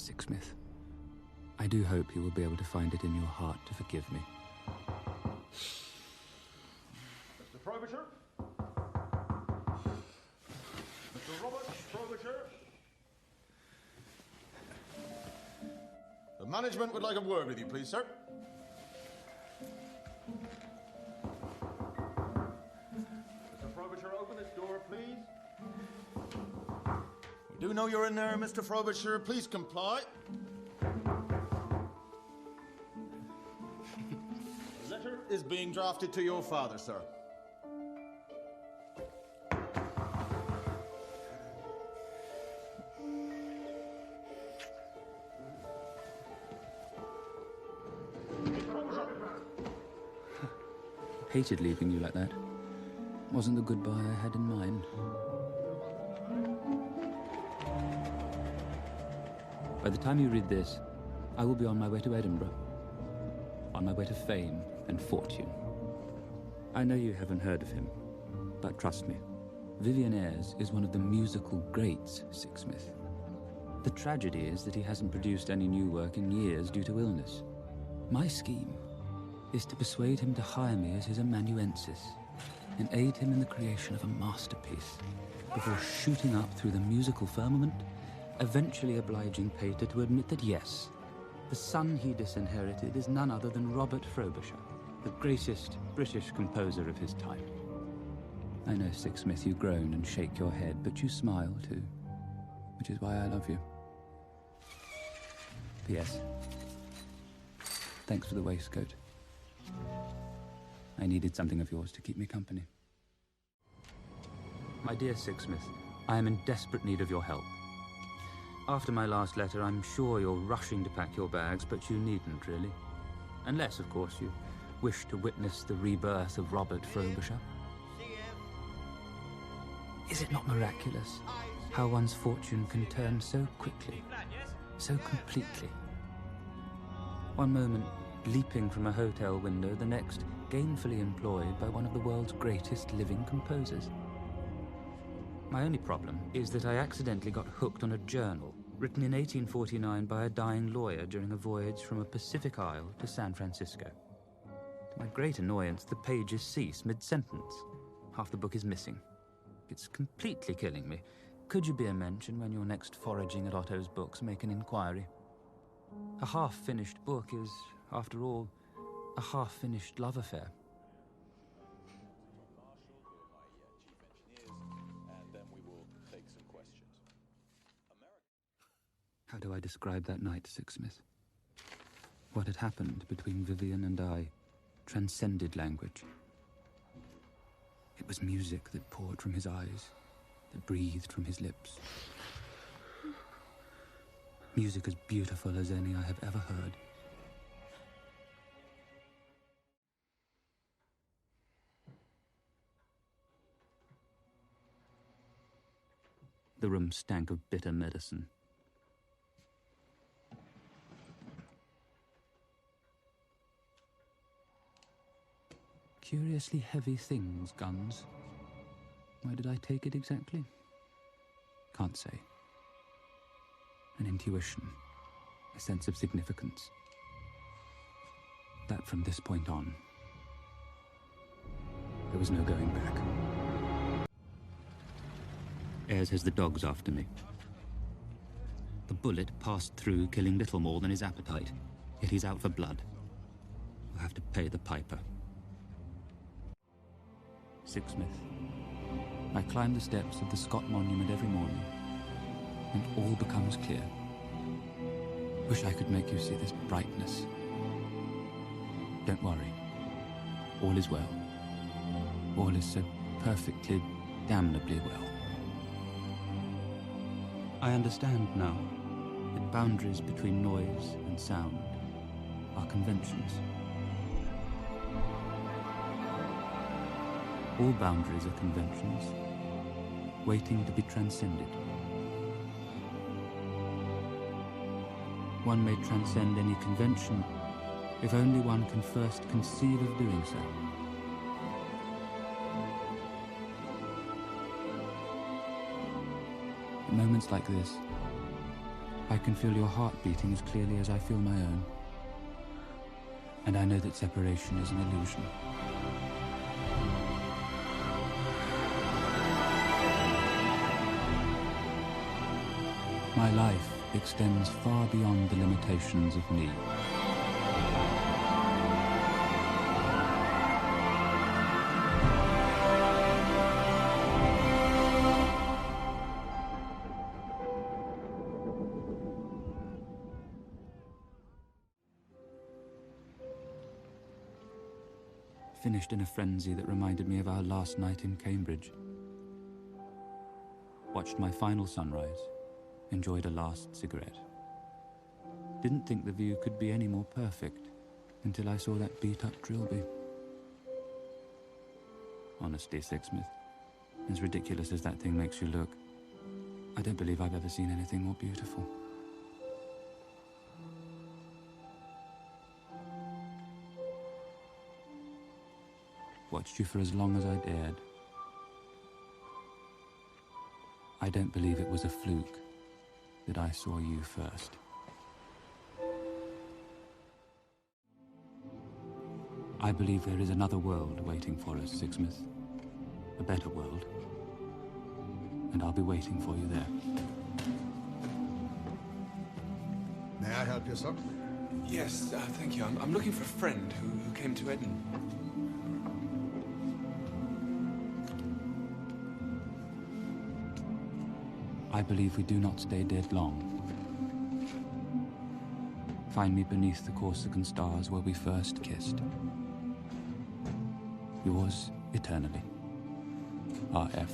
Sixsmith. I do hope you will be able to find it in your heart to forgive me. Mr. Frobisher? Mr. Robert Frobisher? The management would like a word with you, please, sir. Mr. Frobisher, open this door, please. We do know you're in there, Mr. Frobisher. Please comply. The letter is being drafted to your father, sir. Hated leaving you like that. Wasn't the goodbye I had in mind. By the time you read this, I will be on my way to Edinburgh. On my way to fame and fortune. I know you haven't heard of him, but trust me, Vivian Ayres is one of the musical greats, Sixsmith. The tragedy is that he hasn't produced any new work in years due to illness. My scheme is to persuade him to hire me as his amanuensis and aid him in the creation of a masterpiece before shooting up through the musical firmament, eventually obliging Pater to admit that yes, the son he disinherited is none other than Robert Frobisher, the greatest British composer of his time. I know, Sixsmith, you groan and shake your head, but you smile too, which is why I love you. P.S. Thanks for the waistcoat. I needed something of yours to keep me company. My dear Sixsmith, I am in desperate need of your help. After my last letter, I'm sure you're rushing to pack your bags, but you needn't, really. Unless, of course, you wish to witness the rebirth of Robert Frobisher. Is it not miraculous how one's fortune can turn so quickly, so completely? One moment leaping from a hotel window, the next gainfully employed by one of the world's greatest living composers. My only problem is that I accidentally got hooked on a journal written in 1849 by a dying lawyer during a voyage from a Pacific isle to San Francisco. To my great annoyance, the pages cease mid-sentence. Half the book is missing. It's completely killing me. Could you be a mention when you're next foraging at Otto's books, make an inquiry? A half-finished book is, after all, a half-finished love affair. How do I describe that night, Sixsmith? What had happened between Vivian and I transcended language. It was music that poured from his eyes, that breathed from his lips. Music as beautiful as any I have ever heard. The room stank of bitter medicine. Curiously heavy things, guns. Why did I take it exactly? Can't say. An intuition, a sense of significance. That from this point on, there was no going back. Ayres has the dogs after me. The bullet passed through, killing little more than his appetite, yet he's out for blood. We'll have to pay the piper. Sixsmith. I climb the steps of the Scott Monument every morning, and all becomes clear. Wish I could make you see this brightness. Don't worry. All is well. All is so perfectly, damnably well. I understand now that boundaries between noise and sound are conventions. All boundaries are conventions, waiting to be transcended. One may transcend any convention if only one can first conceive of doing so. At moments like this, I can feel your heart beating as clearly as I feel my own. And I know that separation is an illusion. My life extends far beyond the limitations of me. Finished in a frenzy that reminded me of our last night in Cambridge. Watched my final sunrise. Enjoyed a last cigarette. Didn't think the view could be any more perfect until I saw that beat-up trilby. Honestly, Sixsmith, as ridiculous as that thing makes you look, I don't believe I've ever seen anything more beautiful. Watched you for as long as I dared. I don't believe it was a fluke that I saw you first. I believe there is another world waiting for us, Sixsmith. A better world. And I'll be waiting for you there. May I help you, sir? Yes, thank you. I'm looking for a friend who came to Edinburgh. I believe we do not stay dead long. Find me beneath the Corsican stars where we first kissed. Yours eternally, R.F.